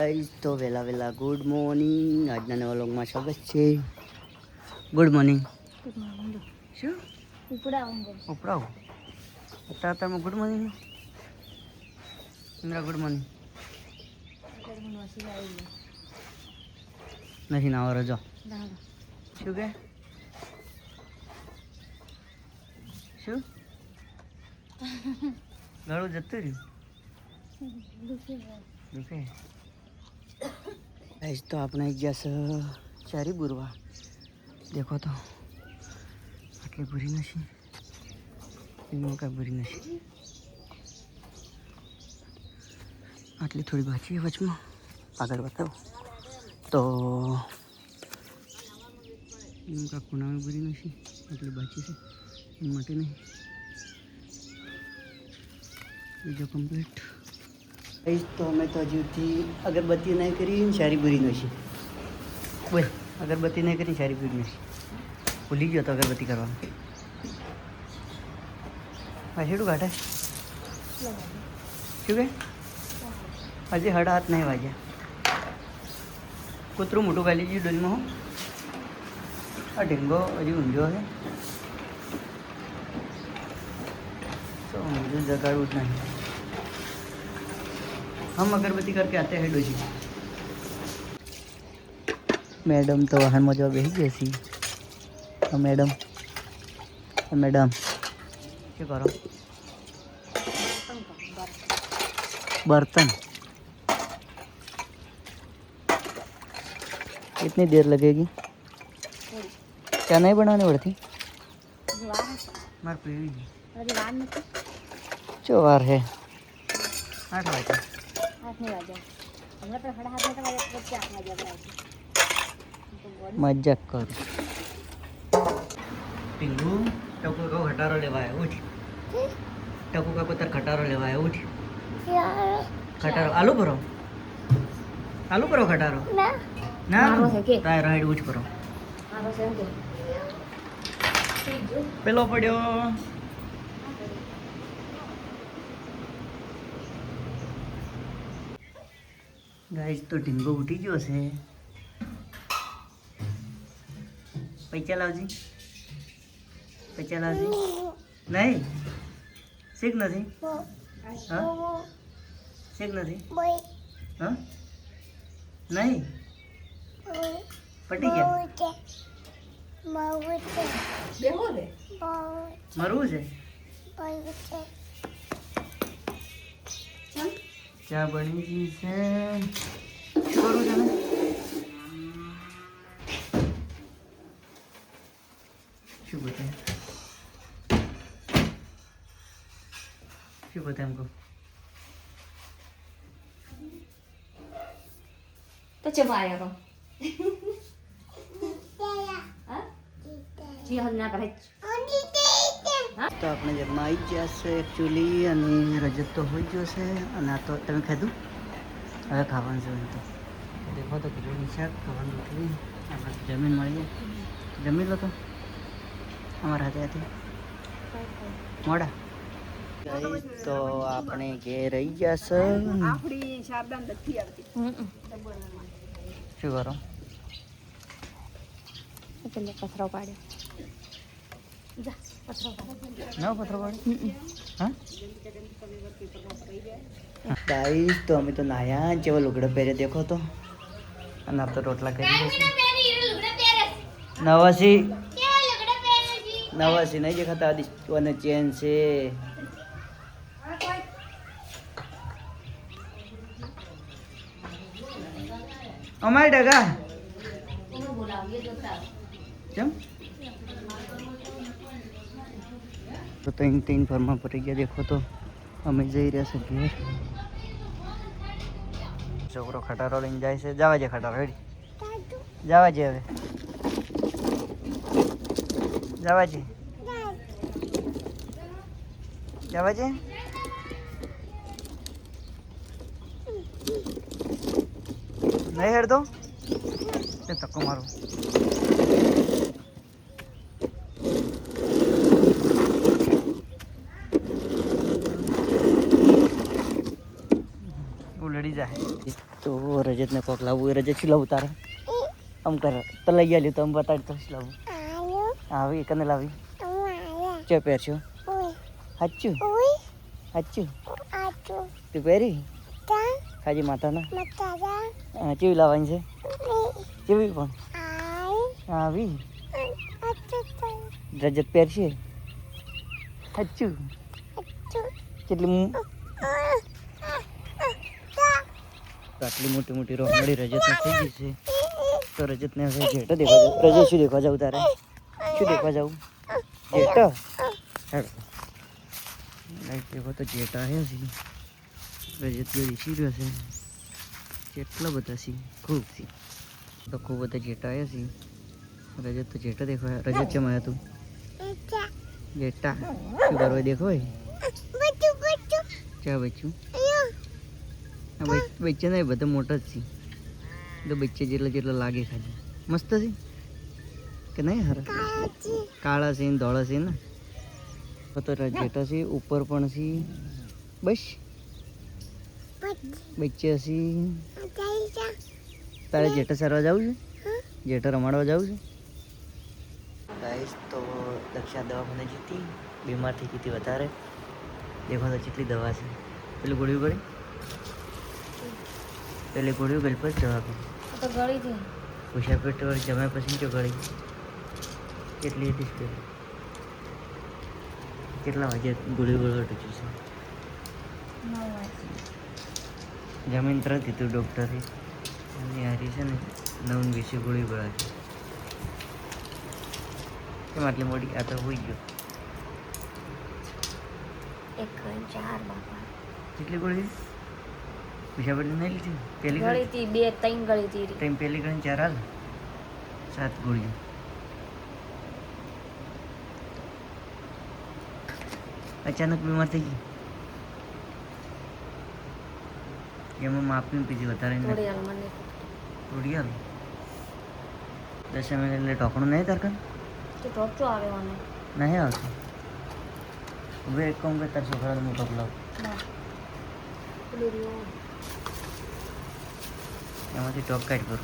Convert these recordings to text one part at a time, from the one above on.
Guys તો વેલા વેલા ગુડ મોર્નિંગ. આજના નવા વ્લોગમાં સ્વાગત છે. Good morning. Good morning. શું ઉપડાવું અત્યારે તમે good morning Indira good morning નથી ના રજો શું કે શું ગળું જતું રહ્યું દુખે. ગાઈસ તો આપણે ગયા ચારી બુરવા. દેખો તો આટલી ભૂરી નથી, એમાં કાંઈ ભૂરી નથી, આટલી થોડી બાકી વચમાં આગળ બતાવો તો એમાં કાંઈ ખૂણામાં ભૂરી નથી, આટલી બાકી છે એ માટે નહીં. બીજો કમ્પ્લીટ. તો અમે તો હજુથી અગરબત્તી નહીં કરી, સારી ભૂરી નથી. બોલ, અગરબત્તી નહીં કરી, સારી ભૂરી નથી. ભૂલી ગયો તો અગરબત્તી કરવાનું. પાછળું કાઢે શું કે હજી 7:30 નહીં વાગ્યા. કૂતરું મોટું ગાલી ગયું ડોલમાં. હું આ ઢીંગો હજી ઊંઝો છે તો ઊંઝું જગાડવું જ નહીં. हम अगरबत्ती करके आते हैं डोजी. मैडम तो वाहन में जो बेही जैसी. मैडम मैडम क्या करो बर्तन. कितनी देर लगेगी? क्या नहीं बनाने पड़ती? जो वार है 8 वागे. मजाक करो. पिंगू टकू का खटारो लेवा है. उठ टकू का पुत्र खटारो लेवा है. उठ खटारो आलू भरो, आलू भरो खटारो ना राय राइड उठ करो. पेलो पड्यो. गाइस तो ढींगो उठी गयो છે. પૈસા લાવજી, પૈસા લાવજી. નહીં શીખ નથી. હા શીખ નથી. હા નહીં પટી ગયા. મરવું છે. ચા બની ગઈ છે. શું કરું છે? શું બતાવે हमको तो चबा आएगा जी हम ना करे. તો આપણે જમવા આવી ગયા છે એકચ્યુઅલી, અને રજત તો હોઈ ગયો છે. અને આ તો તમે ખાધું, હવે ખાવાનું છે. તો દેખો તો ખીચડી શાક ખાવાનું રોટલી આપણે જમીન મળી જાય. જમી લો તો અમારા હાથે હાથે મોડા. તો આપણે ઘેર રહી ગયા છે. શું કરો? પથરો પાડ્યો. ના પથરો પાડ્યો. હા ગાઈસ તો અમે તો નાયા જેવા લુગડા પહેરે દેખો તો. અને આ તો રોટલા કરી નવાસી નવાસી નહીં દેખાતા. અને ચેન છે. અમારે ડગા કેમ તો ત્રણ ફરમાં પડી ગયા. દેખો તો અમે જઈ રહ્યા છે ઘેર. છોકરો ખટારો લઈને જાય છે. જવા છે ખટારો. હેડી જવા છે. હવે જવા છે. જવા છે. નહીં હેડ દો તે ધક્કો મારો. લડી જાય. તો રજતને કોક લાવવું એ રજત શું લાવું તારે આમ કર તો લઈ આલ્યું તો આમ બતાડ તો શું લાવું આવી કને લાવી ચે પહેરશો હાચું હાચું તું પહેરી ખાજી માતાના હા કેવી લાવવાની છે કેવી પણ આવી રજત પહેરશે હાચું કેટલી આટલી મોટી મોટી રોકડી રજતને થઈ ગઈ છે તો રજતને હવે જેઠો દેખવા જાવ રજત શું દેખવા જાવ તારે શું દેખવા જાવ જેઠો હેડ લાઈટ દેખો તો જેઠ આવ્યા છે રજત જો દીસી રહ્યો છે કેટલા બધા છે ખૂબ છે તો ખૂબ બધા જેઠ આવ્યા છે રજત તો જેઠો દેખવા રજત કેમ આવ્યા તું જેઠા શું કરવા દેખો ક્યાં બચ્ચું બચ્ચા નહીં બધા મોટા જ છે તો બચ્ચા જેટલા લાગે ખાલી મસ્ત છે કે નહીં હારા કાળા છે ને ધોળા છે ને તો જેઠા છે ઉપર પણ છે બસ બચ્ચા છે તારે જેઠા સારવા જવું છે જેઠા રમાડવા જવું છે ગાઈસ તો દક્ષા દવાખાને જીતી બીમાર થઈ ગઈ વધારે દેખો તો કેટલી દવા છે પેલું ગોળ્યું ગળી પેલી ગોળ્યું ગળી પર જવા આપી તો ગળી હતી પૂછા પેટ જમ્યા પછી જો ગળી કેટલી હતી પેલી કેટલા વાગે ગોળી ગોળવા ટૂંચ્યું છે 9 વાગે જમીન તરત કીધું ડૉક્ટરે અને હારી છે ને 9:20 ગોળી ગળા છે કેમ આટલી મોટી આ તો હોઈ ગયો 1 4 બાપા કેટલી ગોળી પૂછા પેટ નહીં લીધી પેલી ગળી હતી 2 3 ગળી હતી ટાઈમ પેલી ગળી 4 હાલ 7 ગોળીઓ અચાનક બીમાર થઈ ગઈ એમાં માપની પીધી વધારે થોડી હાલ મને થોડી હાલ 10 ml એટલે ઢોકણું નહીં તારકન તો ટોચો આવે મને નહીં આવતું હવે એક કામ કર તાર છોકરાને મોટો લાવ ના પેલું રહ્યો એમાંથી ટોક કાઢ કરું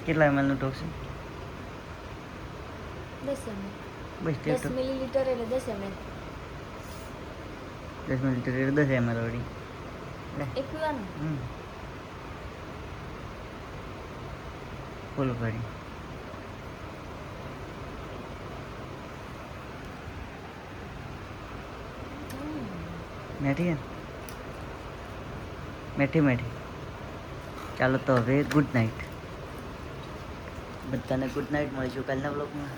કેટલા ml નું ટોક છે 10 ml બસ 10 મિલીલીટર એટલે 10 ml 10 મિલીલીટર એટલે 10 ml વળી એક પીવાનું ફૂલ કરી મેઠી મેઠી મેઠી ચાલો તો હવે ગુડ નાઇટ બધાને ગુડ નાઇટ મળીશું કાલના બ્લોગમાં